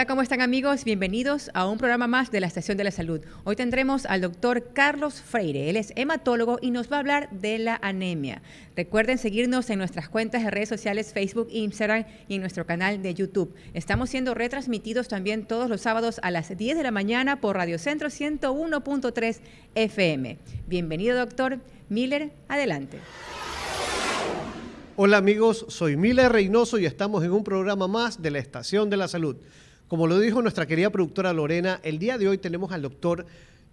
Hola, ¿cómo están amigos? Bienvenidos a un programa más de la Estación de la Salud. Hoy tendremos al doctor Carlos Freire. Él es hematólogo y nos va a hablar de la anemia. Recuerden seguirnos en nuestras cuentas de redes sociales, Facebook, Instagram y en nuestro canal de YouTube. Estamos siendo retransmitidos también todos los sábados a las 10 de la mañana por Radio Centro 101.3 FM. Bienvenido, doctor Miller. Adelante. Hola amigos, soy Miller Reynoso y estamos en un programa más de la Estación de la Salud. Como lo dijo nuestra querida productora Lorena, el día de hoy tenemos al doctor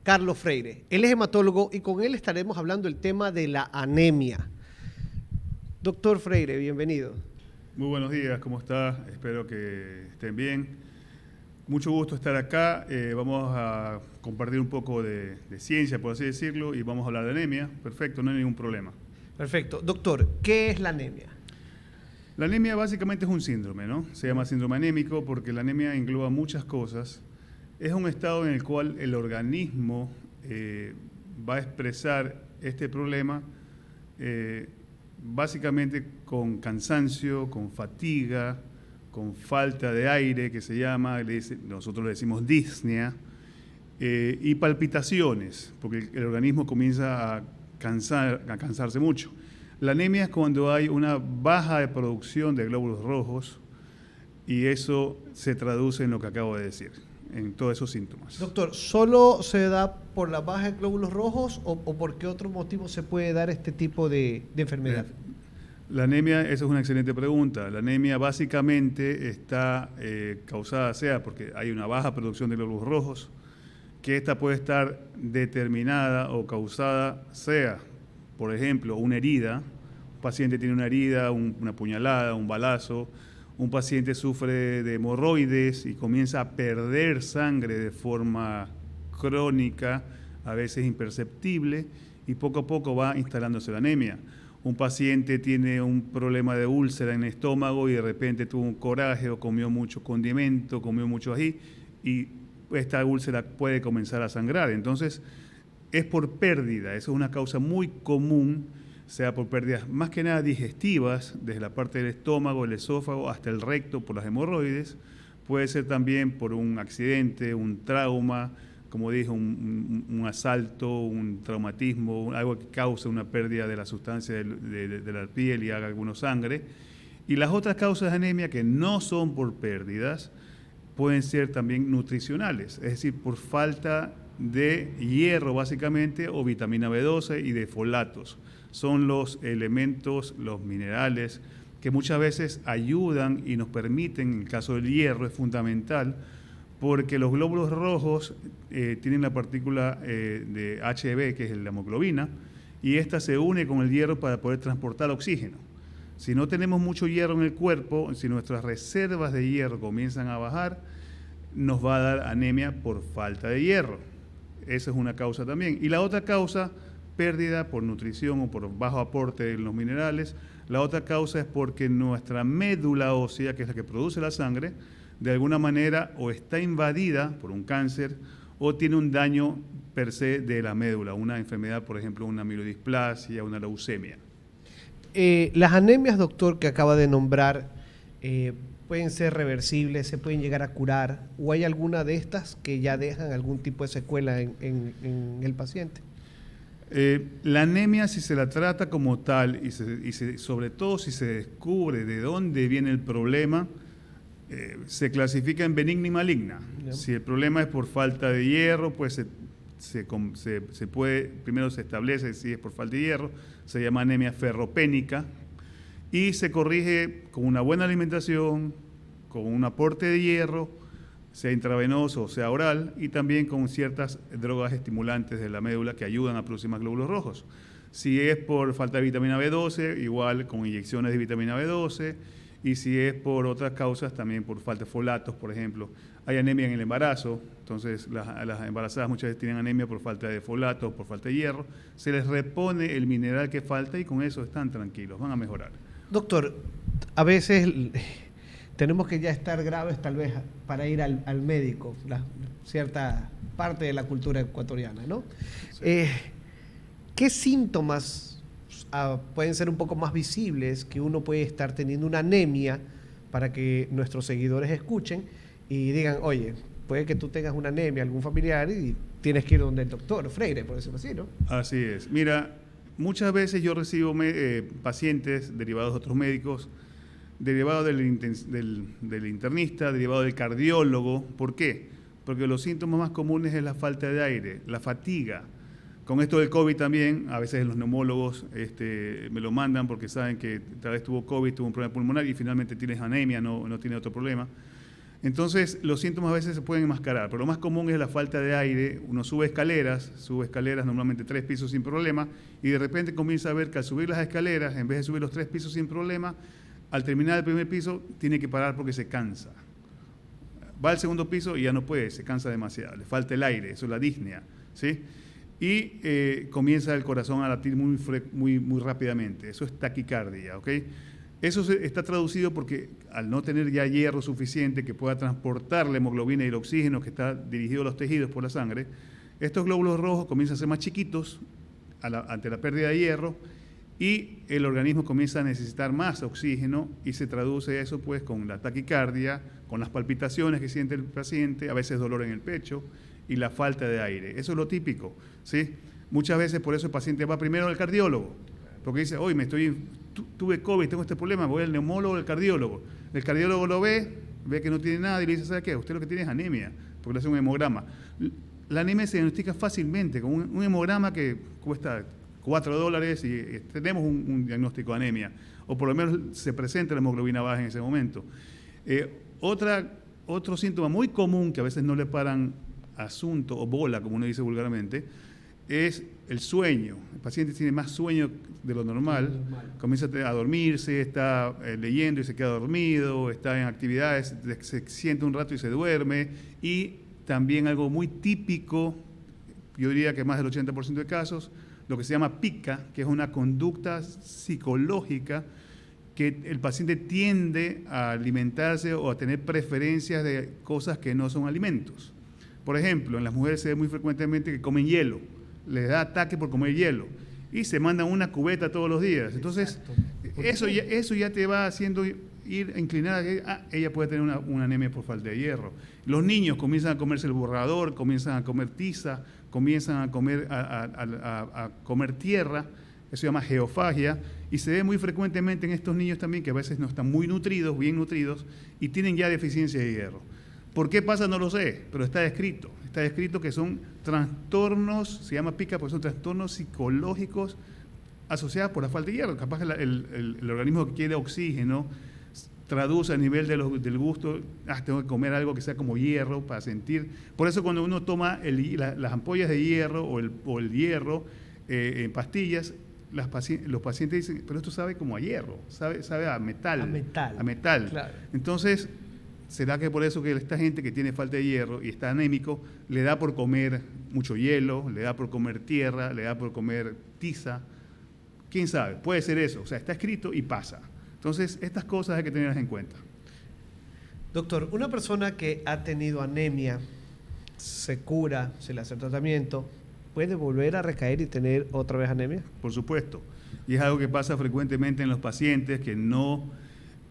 Carlos Freire. Él es hematólogo y con él estaremos hablando del tema de la anemia. Doctor Freire, bienvenido. Muy buenos días, ¿cómo está? Espero que estén bien. Mucho gusto estar acá. Vamos a compartir un poco de ciencia, por así decirlo, y vamos a hablar de anemia. Perfecto, no hay ningún problema. Perfecto. Doctor, ¿qué es la anemia? La anemia básicamente es un síndrome, ¿no? Se llama síndrome anémico porque la anemia engloba muchas cosas. Es un estado en el cual el organismo va a expresar este problema básicamente con cansancio, con fatiga, con falta de aire, que se llama, nosotros le decimos disnea, y palpitaciones, porque el organismo comienza a cansarse mucho. La anemia es cuando hay una baja de producción de glóbulos rojos y eso se traduce en lo que acabo de decir, en todos esos síntomas. Doctor, ¿solo se da por la baja de glóbulos rojos o por qué otro motivo se puede dar este tipo de enfermedad? La anemia, esa es una excelente pregunta. La anemia básicamente está causada, sea porque hay una baja producción de glóbulos rojos, que esta puede estar determinada o causada, sea, por ejemplo, una herida. Un paciente tiene una herida, una puñalada, un balazo. Un paciente sufre de hemorroides y comienza a perder sangre de forma crónica, a veces imperceptible, y poco a poco va instalándose la anemia. Un paciente tiene un problema de úlcera en el estómago y de repente tuvo un coraje o comió mucho condimento, comió mucho ají, y esta úlcera puede comenzar a sangrar. Entonces, es por pérdida. Eso es una causa muy común, sea por pérdidas más que nada digestivas, desde la parte del estómago, el esófago, hasta el recto por las hemorroides. Puede ser también por un accidente, un trauma, como dije, un asalto, un traumatismo, algo que cause una pérdida de la sustancia de la piel y haga alguna sangre. Y las otras causas de anemia que no son por pérdidas, pueden ser también nutricionales, es decir, por falta de hierro básicamente o vitamina B12 y de folatos. Son los elementos, los minerales que muchas veces ayudan y nos permiten, en el caso del hierro es fundamental, porque los glóbulos rojos tienen la partícula de Hb, que es la hemoglobina, y esta se une con el hierro para poder transportar oxígeno. Si no tenemos mucho hierro en el cuerpo, si nuestras reservas de hierro comienzan a bajar, nos va a dar anemia por falta de hierro. Esa es una causa también. Y la otra causa, pérdida por nutrición o por bajo aporte en los minerales. La otra causa es porque nuestra médula ósea, que es la que produce la sangre, de alguna manera o está invadida por un cáncer o tiene un daño per se de la médula, una enfermedad, por ejemplo, una mielodisplasia, una leucemia. Las anemias, doctor, que acaba de nombrar, pueden ser reversibles, se pueden llegar a curar, o hay alguna de estas que ya dejan algún tipo de secuela en el paciente. La anemia, si se la trata como tal y sobre todo si se descubre de dónde viene el problema, se clasifica en benigna y maligna. ¿Ya? Si el problema es por falta de hierro, pues se puede, primero se establece si es por falta de hierro, se llama anemia ferropénica y se corrige con una buena alimentación, con un aporte de hierro, sea intravenoso o sea oral, y también con ciertas drogas estimulantes de la médula que ayudan a producir más glóbulos rojos. Si es por falta de vitamina B12, igual con inyecciones de vitamina B12, y si es por otras causas, también por falta de folatos, por ejemplo. Hay anemia en el embarazo, entonces las embarazadas muchas veces tienen anemia por falta de folatos, por falta de hierro. Se les repone el mineral que falta y con eso están tranquilos, van a mejorar. Doctor, a veces tenemos que ya estar graves tal vez para ir al médico, cierta parte de la cultura ecuatoriana, ¿no? Sí. ¿Qué síntomas pueden ser un poco más visibles que uno puede estar teniendo una anemia para que nuestros seguidores escuchen? y digan, oye, puede que tú tengas una anemia, algún familiar, y tienes que ir donde el doctor Freire, por decirlo así, ¿no? Así es. Mira, muchas veces yo recibo pacientes derivados de otros médicos, derivados del internista, derivados del cardiólogo. ¿Por qué? Porque los síntomas más comunes es la falta de aire, la fatiga. Con esto del COVID también, a veces los neumólogos me lo mandan porque saben que tal vez tuvo COVID, tuvo un problema pulmonar y finalmente tienes anemia, no tiene otro problema. Entonces, los síntomas a veces se pueden enmascarar, pero lo más común es la falta de aire. Uno sube escaleras normalmente 3 pisos sin problema, y de repente comienza a ver que al subir las escaleras, en vez de subir los 3 pisos sin problema, al terminar el primer piso tiene que parar porque se cansa. Va al segundo piso y ya no puede, se cansa demasiado, le falta el aire, eso es la disnea, ¿sí? Y comienza el corazón a latir muy rápidamente, eso es taquicardia, ¿ok? Eso está traducido porque al no tener ya hierro suficiente que pueda transportar la hemoglobina y el oxígeno que está dirigido a los tejidos por la sangre, estos glóbulos rojos comienzan a ser más chiquitos ante la pérdida de hierro, y el organismo comienza a necesitar más oxígeno, y se traduce eso pues con la taquicardia, con las palpitaciones que siente el paciente, a veces dolor en el pecho y la falta de aire. Eso es lo típico, ¿sí? Muchas veces por eso el paciente va primero al cardiólogo, porque dice, hoy tuve COVID, tengo este problema, voy al neumólogo o al cardiólogo. El cardiólogo lo ve que no tiene nada y le dice, ¿sabe qué? Usted lo que tiene es anemia, porque le hace un hemograma. La anemia se diagnostica fácilmente con un hemograma que cuesta $4 y tenemos un diagnóstico de anemia, o por lo menos se presenta la hemoglobina baja en ese momento. Otro síntoma muy común que a veces no le paran asunto o bola, como uno dice vulgarmente, es el sueño. El paciente tiene más sueño de lo normal, comienza a dormirse, está leyendo y se queda dormido, está en actividades, se sienta un rato y se duerme, y también algo muy típico, yo diría que más del 80% de casos, lo que se llama pica, que es una conducta psicológica que el paciente tiende a alimentarse o a tener preferencias de cosas que no son alimentos. Por ejemplo, en las mujeres se ve muy frecuentemente que comen hielo, les da ataque por comer hielo y se mandan una cubeta todos los días. Entonces, eso ya te va haciendo ir a inclinar a que ella puede tener una anemia por falta de hierro. Los niños comienzan a comerse el borrador, comienzan a comer tiza, comienzan a comer tierra, eso se llama geofagia, y se ve muy frecuentemente en estos niños también que a veces no están muy nutridos, bien nutridos, y tienen ya deficiencia de hierro. ¿Por qué pasa? No lo sé, pero está descrito que son trastornos, se llama pica porque son trastornos psicológicos asociados por la falta de hierro. Capaz que el organismo que quiere oxígeno traduce a nivel del gusto, tengo que comer algo que sea como hierro para sentir. Por eso cuando uno toma las ampollas de hierro o el hierro en pastillas, los pacientes dicen, pero esto sabe como a hierro, sabe a metal. A metal. Claro. Entonces, ¿será que por eso que esta gente que tiene falta de hierro y está anémico, le da por comer mucho hielo, le da por comer tierra, le da por comer tiza? ¿Quién sabe? Puede ser eso. O sea, está escrito y pasa. Entonces, estas cosas hay que tenerlas en cuenta. Doctor, una persona que ha tenido anemia, se cura, se le hace el tratamiento, ¿puede volver a recaer y tener otra vez anemia? Por supuesto. Y es algo que pasa frecuentemente en los pacientes que no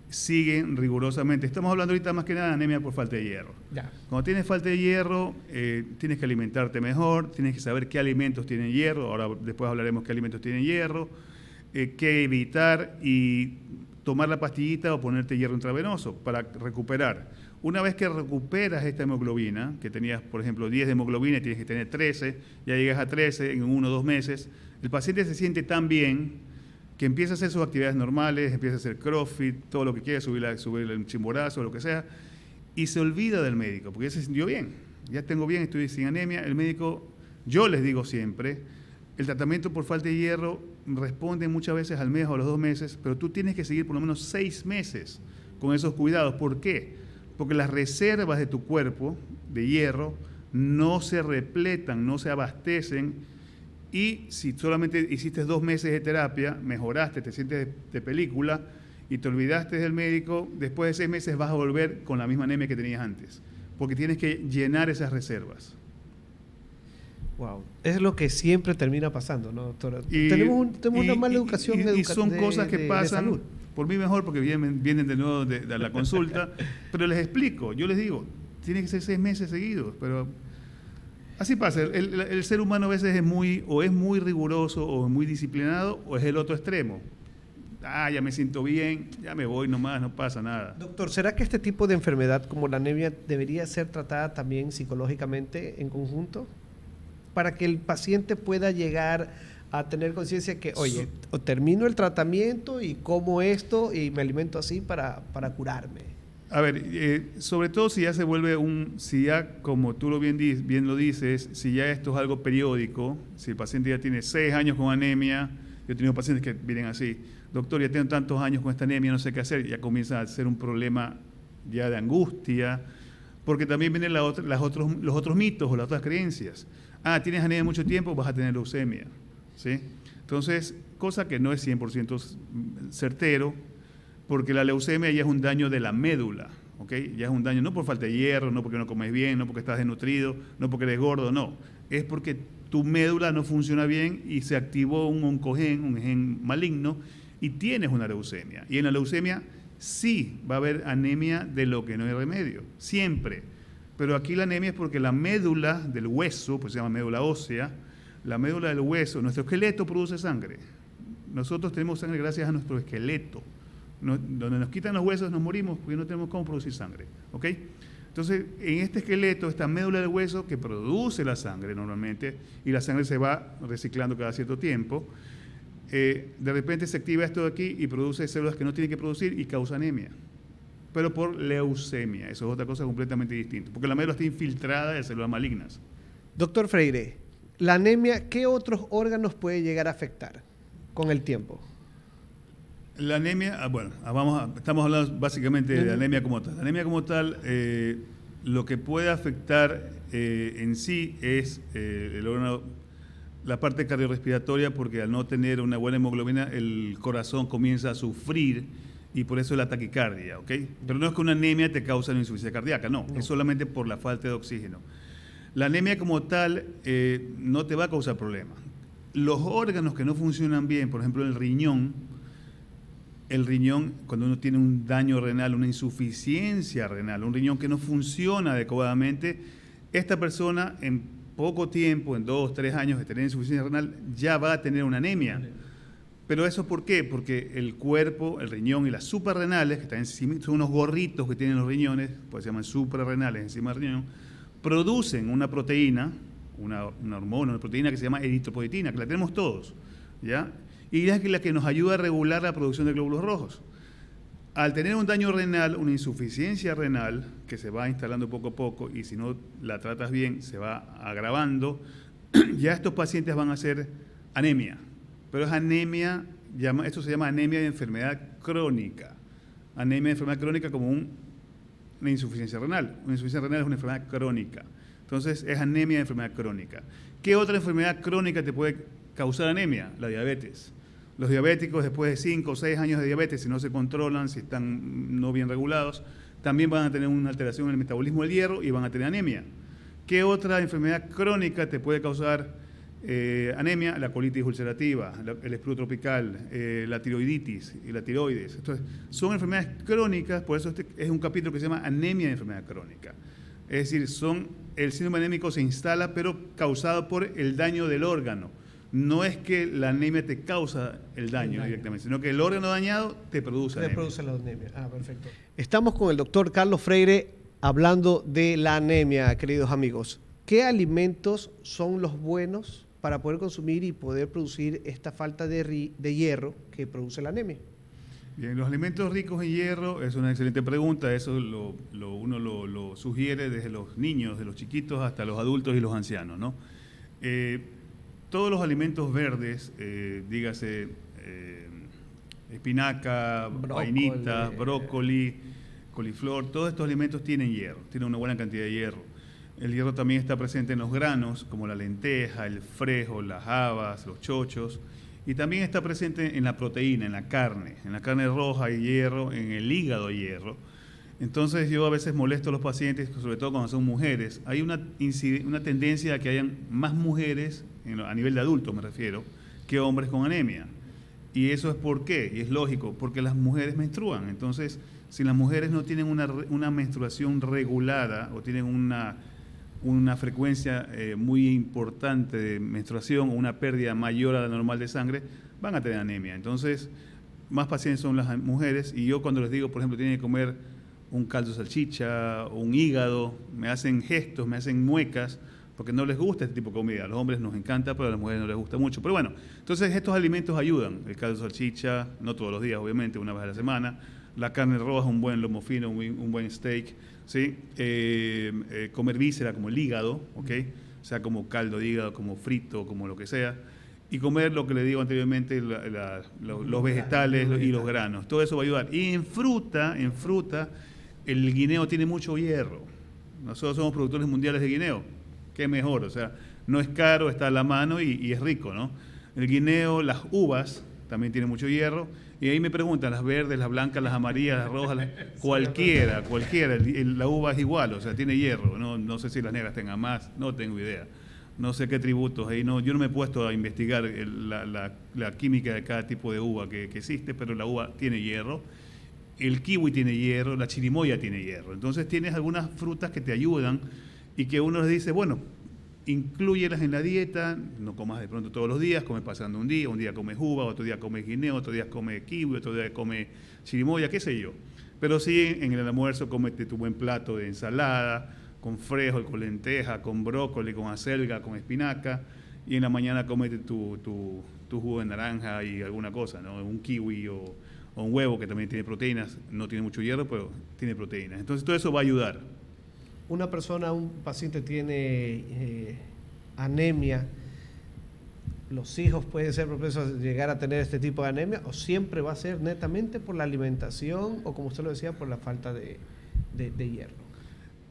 siguen rigurosamente. Estamos hablando ahorita más que nada de anemia por falta de hierro. Ya. Cuando tienes falta de hierro, tienes que alimentarte mejor, tienes que saber qué alimentos tienen hierro, ahora después hablaremos qué alimentos tienen hierro, qué evitar y tomar la pastillita o ponerte hierro intravenoso para recuperar. Una vez que recuperas esta hemoglobina, que tenías, por ejemplo, 10 de hemoglobina y tienes que tener 13, ya llegas a 13 en 1 o 2 meses, el paciente se siente tan bien que empieza a hacer sus actividades normales, empieza a hacer crossfit, todo lo que quiera, subir el chimborazo, lo que sea, y se olvida del médico, porque ya se sintió bien, ya tengo bien, estoy sin anemia. El médico, yo les digo siempre, el tratamiento por falta de hierro responde muchas veces al mes o a los 2 meses, pero tú tienes que seguir por lo menos 6 meses con esos cuidados. ¿Por qué? Porque las reservas de tu cuerpo de hierro no se repletan, no se abastecen. Y si solamente hiciste 2 meses de terapia, mejoraste, te sientes de película y te olvidaste del médico, después de 6 meses vas a volver con la misma anemia que tenías antes, porque tienes que llenar esas reservas. Wow. Es lo que siempre termina pasando, ¿no, doctora? Tenemos una mala educación y son cosas que pasan, salud. por mí mejor, porque vienen de nuevo de la consulta, pero les explico, yo les digo, tiene que ser 6 meses seguidos, pero así pasa. El ser humano a veces es muy riguroso o es muy disciplinado o es el otro extremo. Ya me siento bien, ya me voy nomás, no pasa nada. Doctor, ¿será que este tipo de enfermedad como la anemia debería ser tratada también psicológicamente en conjunto? Para que el paciente pueda llegar a tener conciencia que, oye, o termino el tratamiento y como esto y me alimento así para curarme. A ver, sobre todo si ya se vuelve si ya, como tú bien lo dices, si ya esto es algo periódico, si el paciente ya tiene 6 años con anemia, yo he tenido pacientes que vienen así, doctor, ya tengo tantos años con esta anemia, no sé qué hacer, ya comienza a ser un problema ya de angustia, porque también vienen los otros mitos o las otras creencias. Tienes anemia mucho tiempo, vas a tener leucemia, ¿sí? Entonces, cosa que no es 100% certero, porque la leucemia ya es un daño de la médula, ¿ok? Ya es un daño no por falta de hierro, no porque no comes bien, no porque estás desnutrido, no porque eres gordo, no. Es porque tu médula no funciona bien y se activó un oncogen, un gen maligno, y tienes una leucemia. Y en la leucemia sí va a haber anemia de lo que no hay remedio, siempre. Pero aquí la anemia es porque la médula del hueso, pues se llama médula ósea, la médula del hueso, nuestro esqueleto produce sangre. Nosotros tenemos sangre gracias a nuestro esqueleto. Donde nos quitan los huesos nos morimos porque no tenemos cómo producir sangre, ¿ok? Entonces, en este esqueleto, esta médula del hueso que produce la sangre normalmente, y la sangre se va reciclando cada cierto tiempo, de repente se activa esto de aquí y produce células que no tiene que producir y causa anemia, pero por leucemia. Eso es otra cosa completamente distinta, porque la médula está infiltrada de células malignas. Doctor Freire, la anemia, ¿qué otros órganos puede llegar a afectar con el tiempo? La anemia, estamos hablando básicamente de la anemia como tal. La anemia como tal, lo que puede afectar en sí es el órgano, la parte cardiorrespiratoria, porque al no tener una buena hemoglobina, el corazón comienza a sufrir y por eso la taquicardia, ¿ok? Pero no es que una anemia te causa una insuficiencia cardíaca, no, es solamente por la falta de oxígeno. La anemia como tal no te va a causar problemas. Los órganos que no funcionan bien, por ejemplo el riñón, cuando uno tiene un daño renal, una insuficiencia renal, un riñón que no funciona adecuadamente, esta persona en poco tiempo, en 2 o 3 años de tener insuficiencia renal, ya va a tener una anemia. ¿Pero eso por qué? Porque el cuerpo, el riñón y las suprarrenales, que están encima, son unos gorritos que tienen los riñones, pues se llaman suprarrenales encima del riñón, producen una proteína, una hormona, una proteína que se llama eritropoyetina, que la tenemos todos, ¿ya? Y es la que nos ayuda a regular la producción de glóbulos rojos. Al tener un daño renal, una insuficiencia renal, que se va instalando poco a poco y si no la tratas bien se va agravando, ya estos pacientes van a hacer anemia. Pero es anemia, esto se llama anemia de enfermedad crónica. Anemia de enfermedad crónica como una insuficiencia renal. Una insuficiencia renal es una enfermedad crónica. Entonces es anemia de enfermedad crónica. ¿Qué otra enfermedad crónica te puede causar anemia? La diabetes. Los diabéticos, después de 5 o 6 años de diabetes, si no se controlan, si están no bien regulados, también van a tener una alteración en el metabolismo del hierro y van a tener anemia. ¿Qué otra enfermedad crónica te puede causar anemia? La colitis ulcerativa, el espluro tropical, la tiroiditis y la tiroides. Entonces, son enfermedades crónicas, por eso este es un capítulo que se llama anemia de enfermedad crónica. Es decir, el síndrome anémico se instala, pero causado por el daño del órgano. No es que la anemia te causa el daño directamente, sino que el órgano dañado te produce anemia. Te produce la anemia. Perfecto. Estamos con el doctor Carlos Freire hablando de la anemia, queridos amigos. ¿Qué alimentos son los buenos para poder consumir y poder producir esta falta de hierro que produce la anemia? Bien, los alimentos ricos en hierro es una excelente pregunta. Eso uno lo sugiere desde los niños, de los chiquitos hasta los adultos y los ancianos, ¿no? Todos los alimentos verdes, dígase espinaca, vainita, brócoli, coliflor, todos estos alimentos tienen hierro, tienen una buena cantidad de hierro. El hierro también está presente en los granos, como la lenteja, el frejo, las habas, los chochos, y también está presente en la proteína, en la carne roja hay hierro, en el hígado hay hierro. Entonces yo a veces molesto a los pacientes, sobre todo cuando son mujeres. Hay una tendencia a que hayan más mujeres, a nivel de adultos me refiero, que hombres con anemia. Y eso es ¿por qué? Y es lógico, porque las mujeres menstruan. Entonces, si las mujeres no tienen una menstruación regulada o tienen una frecuencia muy importante de menstruación o una pérdida mayor a la normal de sangre, van a tener anemia. Entonces, más pacientes son las mujeres, y yo cuando les digo, por ejemplo, tienen que comer un caldo de salchicha o un hígado, me hacen gestos, me hacen muecas, porque no les gusta este tipo de comida. A los hombres nos encanta, pero a las mujeres no les gusta mucho. Pero bueno, entonces estos alimentos ayudan. El caldo de salchicha, no todos los días, obviamente, una vez a la semana. La carne roja, un buen lomo fino, un buen steak, ¿sí? Comer víscera como el hígado, ¿ok? O sea, como caldo de hígado, como frito, como lo que sea. Y comer lo que le digo anteriormente, los vegetales y los granos. Todo eso va a ayudar. Y en fruta, el guineo tiene mucho hierro. Nosotros somos productores mundiales de guineo. ¿Qué mejor? O sea, no es caro, está a la mano y es rico, ¿no? El guineo, las uvas también tienen mucho hierro. Y ahí me preguntan, las verdes, las blancas, las amarillas, las rojas, cualquiera. La uva es igual, o sea, tiene hierro. No sé si las negras tengan más, no tengo idea. No sé qué tributos ahí. Yo no me he puesto a investigar la química de cada tipo de uva que existe, pero la uva tiene hierro. El kiwi tiene hierro, la chirimoya tiene hierro. Entonces tienes algunas frutas que te ayudan y que uno les dice, bueno, inclúyelas en la dieta, no comas de pronto todos los días, come pasando un día comes uva, otro día comes guineo, otro día comes kiwi, otro día comes chirimoya, qué sé yo. Pero sí, en el almuerzo comete tu buen plato de ensalada, con frijol, con lenteja, con brócoli, con acelga, con espinaca, y en la mañana comete tu jugo de naranja y alguna cosa, ¿no? Un kiwi o un huevo que también tiene proteínas, no tiene mucho hierro, pero tiene proteínas. Entonces todo eso va a ayudar. Un paciente tiene anemia, ¿los hijos pueden ser propensos a llegar a tener este tipo de anemia o siempre va a ser netamente por la alimentación o, como usted lo decía, por la falta de hierro?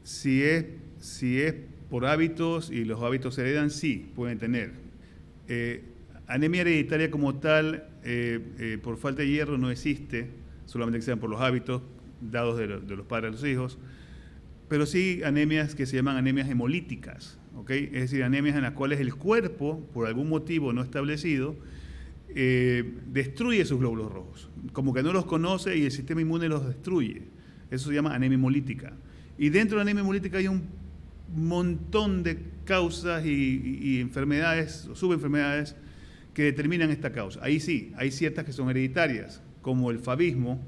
Si es por hábitos y los hábitos se heredan, sí, pueden tener. Anemia hereditaria como tal, por falta de hierro no existe, solamente que sean por los hábitos dados de los padres a los hijos. Pero sí anemias que se llaman anemias hemolíticas, ¿ok? Es decir, anemias en las cuales el cuerpo, por algún motivo no establecido, destruye sus glóbulos rojos. Como que no los conoce y el sistema inmune los destruye. Eso se llama anemia hemolítica. Y dentro de la anemia hemolítica hay un montón de causas y enfermedades, o subenfermedades, que determinan esta causa. Ahí sí, hay ciertas que son hereditarias, como el fabismo,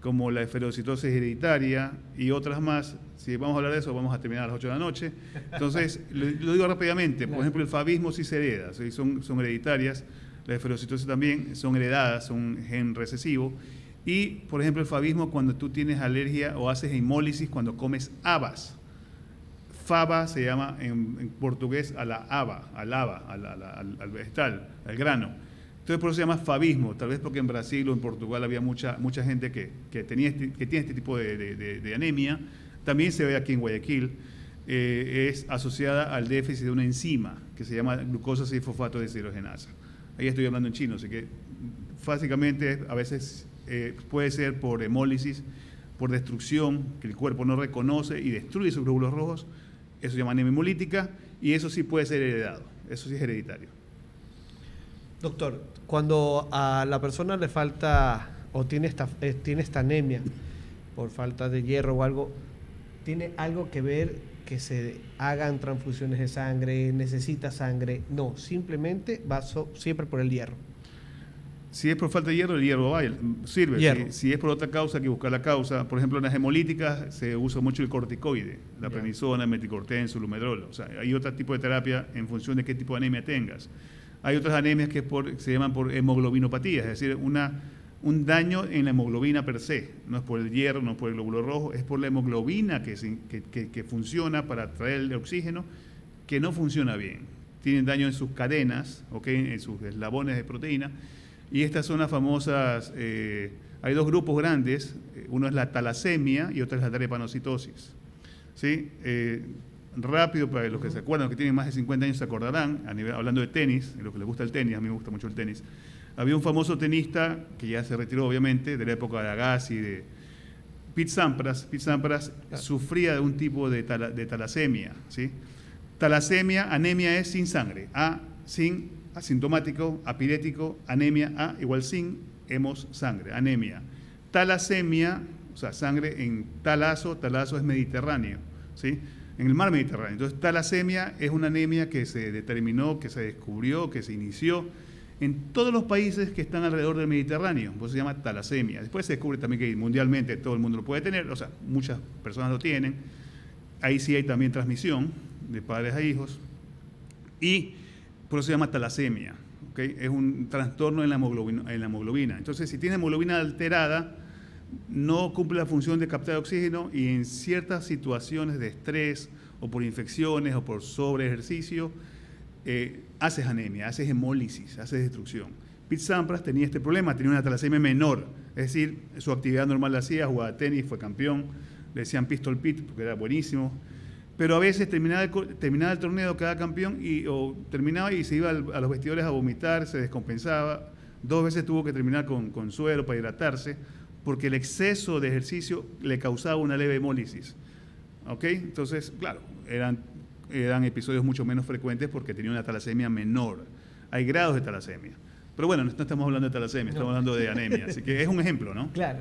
como la esferocitosis hereditaria y otras más. Si vamos a hablar de eso, vamos a terminar a las 8 de la noche. Entonces, lo digo rápidamente. Por ejemplo, el fabismo sí se hereda, ¿sí? Son hereditarias. La esferocitosis también son heredadas, son un gen recesivo. Y, por ejemplo, el fabismo cuando tú tienes alergia o haces hemólisis cuando comes habas. Faba se llama en portugués a la haba, al vegetal, al grano. Entonces por eso se llama fabismo, tal vez porque en Brasil o en Portugal había mucha gente que tiene este tipo de anemia. También se ve aquí en Guayaquil, es asociada al déficit de una enzima que se llama glucosa 6-fosfato deshidrogenasa. Ahí estoy hablando en chino, así que básicamente a veces puede ser por hemólisis, por destrucción, que el cuerpo no reconoce y destruye sus glóbulos rojos. Eso se llama anemia hemolítica y eso sí puede ser heredado, eso sí es hereditario. Doctor, cuando a la persona le falta o tiene esta anemia por falta de hierro o algo, ¿tiene algo que ver que se hagan transfusiones de sangre, necesita sangre? No, simplemente va siempre por el hierro. Si es por falta de hierro, el hierro sirve. Hierro. Si es por otra causa, hay que buscar la causa. Por ejemplo, en las hemolíticas se usa mucho el corticoide, la prednisona, el meticorten, sulumedrol. O sea, hay otro tipo de terapia en función de qué tipo de anemia tengas. Hay otras anemias que se llaman por hemoglobinopatía, es decir, un daño en la hemoglobina per se. No es por el hierro, no es por el glóbulo rojo, es por la hemoglobina que funciona para traer el oxígeno, que no funciona bien. Tienen daño en sus cadenas, ¿okay? En sus eslabones de proteína. Y estas son las famosas, hay dos grupos grandes, uno es la talasemia y otro es la drepanocitosis. ¿Sí? Rápido, para los que se acuerdan, los que tienen más de 50 años se acordarán, hablando de tenis, de los que les gusta el tenis, a mí me gusta mucho el tenis. Había un famoso tenista, que ya se retiró obviamente, de la época de Agassi, de Pete Sampras. Pete Sampras sufría de un tipo de talasemia. ¿Sí? Talasemia, anemia es sin sangre, sin asintomático, apirético, anemia, A igual sin, hemos, sangre, anemia. Talasemia, o sea, sangre en talaso es Mediterráneo, ¿sí? En el mar Mediterráneo. Entonces, talasemia es una anemia que se determinó, que se descubrió, que se inició en todos los países que están alrededor del Mediterráneo, por eso se llama talasemia. Después se descubre también que mundialmente todo el mundo lo puede tener, o sea, muchas personas lo tienen. Ahí sí hay también transmisión de padres a hijos. Y por eso se llama talasemia, ¿okay? Es un trastorno en la hemoglobina. Entonces, si tiene hemoglobina alterada, no cumple la función de captar oxígeno y en ciertas situaciones de estrés o por infecciones o por sobreejercicio, haces anemia, haces hemólisis, haces destrucción. Pete Sampras tenía este problema, tenía una talasemia menor, es decir, su actividad normal la hacía, jugaba tenis, fue campeón, le decían Pistol Pete porque era buenísimo, pero a veces terminaba el torneo, quedaba campeón o terminaba y se iba a los vestidores a vomitar, se descompensaba, 2 veces tuvo que terminar con suero para hidratarse, porque el exceso de ejercicio le causaba una leve hemólisis. ¿Ok? Entonces, claro, eran episodios mucho menos frecuentes porque tenía una talasemia menor. Hay grados de talasemia. Pero bueno, no estamos hablando de talasemia, estamos hablando de anemia. Así que es un ejemplo, ¿no? Claro.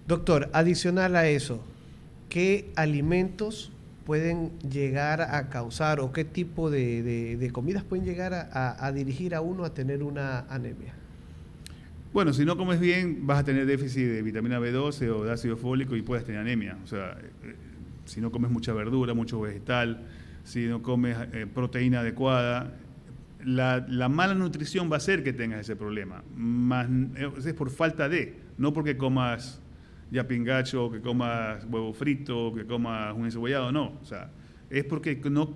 Doctor, adicional a eso, ¿qué alimentos pueden llegar a causar o qué tipo de comidas pueden llegar a dirigir a uno a tener una anemia? Bueno, si no comes bien, vas a tener déficit de vitamina B12 o de ácido fólico y puedes tener anemia. O sea, si no comes mucha verdura, mucho vegetal, si no comes proteína adecuada, la mala nutrición va a hacer que tengas ese problema. Más, es por falta de, no porque comas yapingacho, que comas huevo frito, que comas un encebollado, no. O sea, es porque no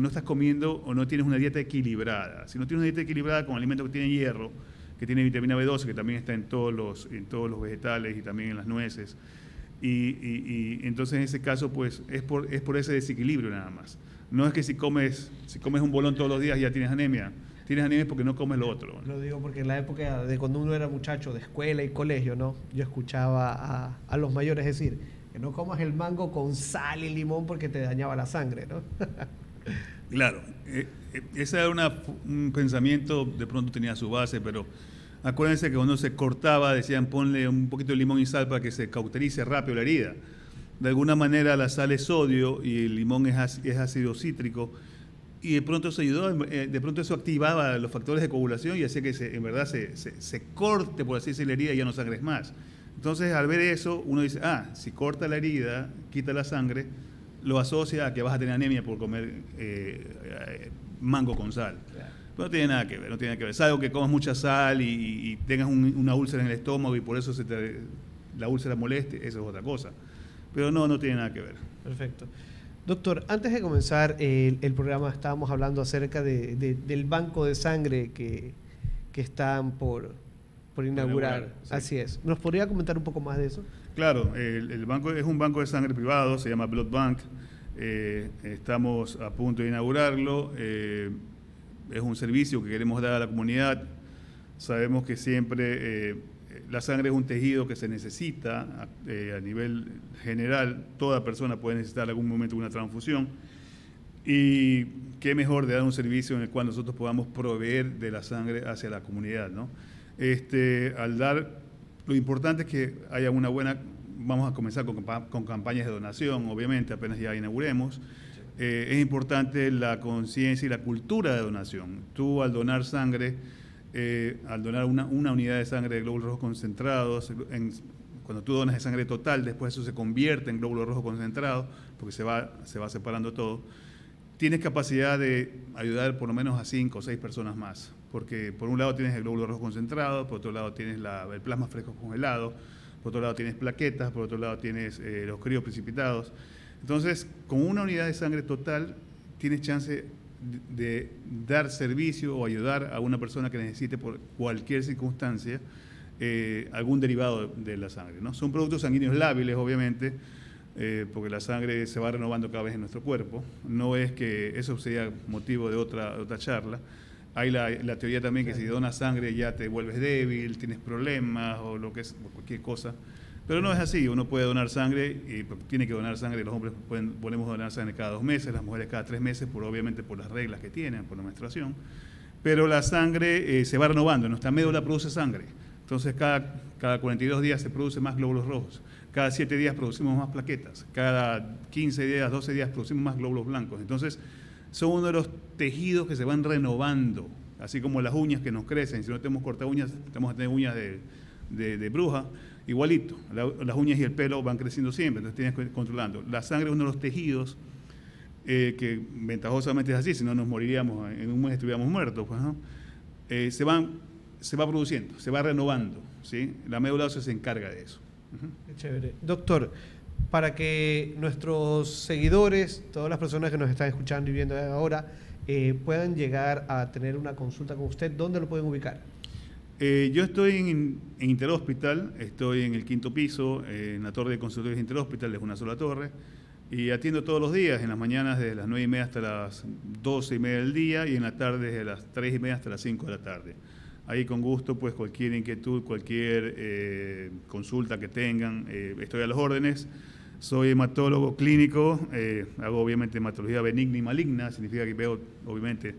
estás comiendo o no tienes una dieta equilibrada. Si no tienes una dieta equilibrada con alimentos que tienen hierro, que tiene vitamina B12, que también está en todos los vegetales y también en las nueces. Y entonces en ese caso, pues, es por ese desequilibrio nada más. No es que si comes un bolón todos los días ya tienes anemia. Tienes anemia porque no comes lo otro. Lo digo porque en la época de cuando uno era muchacho de escuela y colegio, ¿no? Yo escuchaba a los mayores decir que no comas el mango con sal y limón porque te dañaba la sangre, ¿no? Claro, ese era un pensamiento, de pronto tenía su base, pero acuérdense que cuando se cortaba decían ponle un poquito de limón y sal para que se cauterice rápido la herida. De alguna manera la sal es sodio y el limón es ácido cítrico y de pronto eso ayudó, de pronto eso activaba los factores de coagulación y hacía que en verdad se corte, por así decirlo, la herida y ya no sangres más. Entonces al ver eso uno dice, si corta la herida, quita la sangre, lo asocia a que vas a tener anemia por comer mango con sal. Claro. Pero no tiene nada que ver, no tiene nada que ver. Es algo que comas mucha sal y tengas una úlcera en el estómago y por eso la úlcera moleste, eso es otra cosa. Pero no tiene nada que ver. Perfecto. Doctor, antes de comenzar el programa estábamos hablando acerca del banco de sangre que están por inaugurar. Sí. Así es. ¿Nos podría comentar un poco más de eso? Claro, el banco es un banco de sangre privado, se llama Blood Bank. Estamos a punto de inaugurarlo. Es un servicio que queremos dar a la comunidad. Sabemos que siempre la sangre es un tejido que se necesita a nivel general. Toda persona puede necesitar en algún momento una transfusión. Y qué mejor de dar un servicio en el cual nosotros podamos proveer de la sangre hacia la comunidad, ¿no? Lo importante es que haya una buena, vamos a comenzar con campañas de donación, obviamente, apenas ya inauguremos. Es importante la conciencia y la cultura de donación. Tú al donar sangre, al donar una unidad de sangre de glóbulos rojos concentrados, cuando tú donas de sangre total, después eso se convierte en glóbulos rojos concentrados, porque se va separando todo. Tienes capacidad de ayudar por lo menos a 5 o 6 personas más, porque por un lado tienes el glóbulo rojo concentrado, por otro lado tienes el plasma fresco congelado, por otro lado tienes plaquetas, por otro lado tienes los crioprecipitados. Entonces, con una unidad de sangre total, tienes chance de dar servicio o ayudar a una persona que necesite por cualquier circunstancia algún derivado de la sangre, ¿no? Son productos sanguíneos lábiles, obviamente, porque la sangre se va renovando cada vez en nuestro cuerpo. No es que eso sea motivo de otra charla. Hay la teoría también que si donas sangre ya te vuelves débil, tienes problemas o cualquier cosa. Pero no es así, uno puede donar sangre y tiene que donar sangre. Los hombres podemos donar sangre cada 2 meses, las mujeres cada 3 meses, obviamente por las reglas que tienen, por la menstruación. pero la sangre se va renovando, nuestra médula produce sangre, entonces cada 42 días se produce más glóbulos rojos, cada 7 días producimos más plaquetas, cada 15 días, 12 días producimos más glóbulos blancos, entonces son uno de los tejidos que se van renovando, así como las uñas que nos crecen, si no tenemos corta uñas, tenemos que tener uñas de bruja, igualito, las uñas y el pelo van creciendo siempre, entonces tienes que ir controlando. La sangre es uno de los tejidos que ventajosamente es así, si no nos moriríamos, en un mes estuviéramos muertos, pues, ¿no? Se va produciendo, se va renovando, ¿sí? La médula ósea se encarga de eso. Qué chévere. Doctor, para que nuestros seguidores, todas las personas que nos están escuchando y viendo ahora, puedan llegar a tener una consulta con usted, ¿dónde lo pueden ubicar? Yo estoy en Interhospital, estoy en el 5º piso, en la torre de consultorios de Interhospital, es una sola torre, y atiendo todos los días, en las mañanas desde las 9:30 hasta las 12:30 del día y en la tarde desde las 3:30 hasta las 5 de la tarde. Ahí con gusto, pues cualquier inquietud, cualquier consulta que tengan, estoy a las órdenes. Soy hematólogo clínico, hago obviamente hematología benigna y maligna, significa que veo obviamente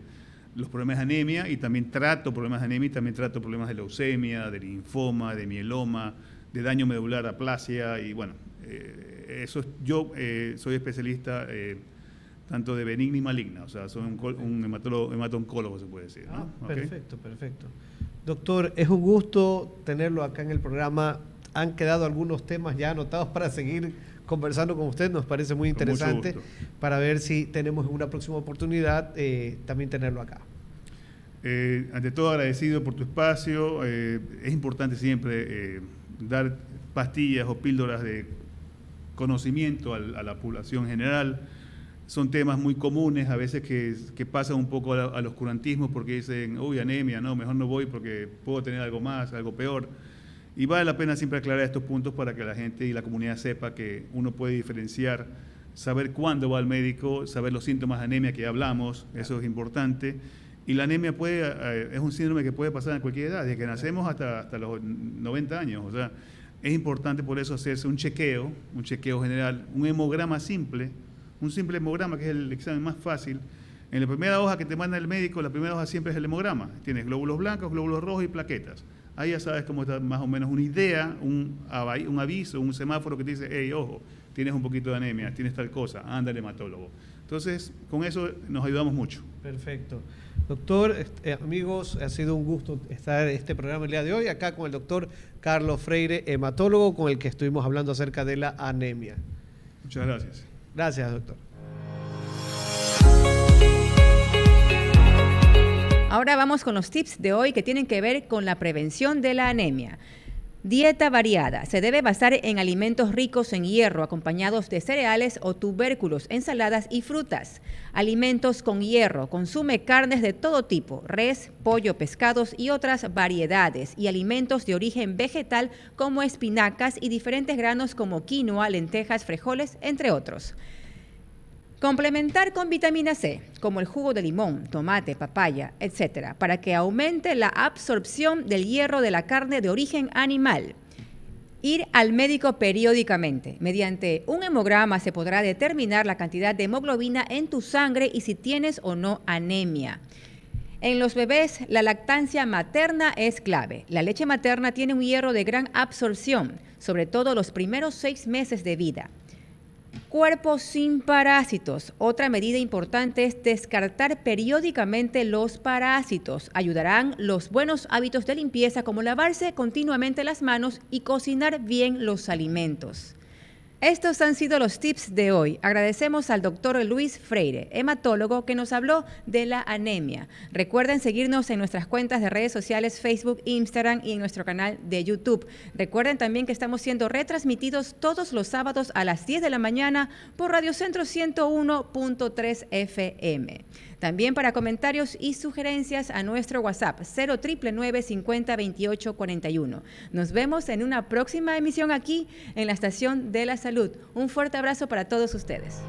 los problemas de anemia y también trato problemas de anemia y también trato problemas de leucemia, de linfoma, de mieloma, de daño medular, aplasia y bueno, yo soy especialista tanto de benigna y maligna, o sea, soy un hemato-oncólogo se puede decir, ¿no? Perfecto, perfecto. Doctor, es un gusto tenerlo acá en el programa. Han quedado algunos temas ya anotados para seguir conversando con usted, nos parece muy interesante para ver si tenemos en una próxima oportunidad también tenerlo acá. Ante todo agradecido por tu espacio, es importante siempre dar pastillas o píldoras de conocimiento a la población general. Son temas muy comunes, a veces que pasan un poco al oscurantismo porque dicen, uy, anemia, no, mejor no voy porque puedo tener algo más, algo peor. Y vale la pena siempre aclarar estos puntos para que la gente y la comunidad sepa que uno puede diferenciar, saber cuándo va al médico, saber los síntomas de anemia que ya hablamos, eso es importante. Y la anemia es un síndrome que puede pasar en cualquier edad, desde que nacemos hasta los 90 años. O sea, es importante por eso hacerse un chequeo general, un hemograma simple, un simple hemograma que es el examen más fácil. En la primera hoja que te manda el médico, la primera hoja siempre es el hemograma. Tienes glóbulos blancos, glóbulos rojos y plaquetas. Ahí ya sabes cómo está más o menos una idea, un aviso, un semáforo que te dice, hey, ojo, tienes un poquito de anemia, tienes tal cosa, anda al hematólogo. Entonces, con eso nos ayudamos mucho. Perfecto. Doctor, amigos, ha sido un gusto estar en este programa el día de hoy, acá con el doctor Carlos Freire, hematólogo, con el que estuvimos hablando acerca de la anemia. Muchas gracias. Gracias, doctor. Ahora vamos con los tips de hoy que tienen que ver con la prevención de la anemia. Dieta variada. Se debe basar en alimentos ricos en hierro, acompañados de cereales o tubérculos, ensaladas y frutas. Alimentos con hierro. Consume carnes de todo tipo, res, pollo, pescados y otras variedades. Y alimentos de origen vegetal como espinacas y diferentes granos como quinoa, lentejas, frijoles, entre otros. Complementar con vitamina C, como el jugo de limón, tomate, papaya, etc., para que aumente la absorción del hierro de la carne de origen animal. Ir al médico periódicamente. Mediante un hemograma se podrá determinar la cantidad de hemoglobina en tu sangre y si tienes o no anemia. En los bebés, la lactancia materna es clave. La leche materna tiene un hierro de gran absorción, sobre todo los primeros 6 meses de vida. Cuerpo sin parásitos. Otra medida importante es descartar periódicamente los parásitos. Ayudarán los buenos hábitos de limpieza como lavarse continuamente las manos y cocinar bien los alimentos. Estos han sido los tips de hoy. Agradecemos al doctor Luis Freire, hematólogo, que nos habló de la anemia. Recuerden seguirnos en nuestras cuentas de redes sociales, Facebook, Instagram y en nuestro canal de YouTube. Recuerden también que estamos siendo retransmitidos todos los sábados a las 10 de la mañana por Radio Centro 101.3 FM. También para comentarios y sugerencias a nuestro WhatsApp 0999 50 28 41. Nos vemos en una próxima emisión aquí en la Estación de la Salud. Un fuerte abrazo para todos ustedes.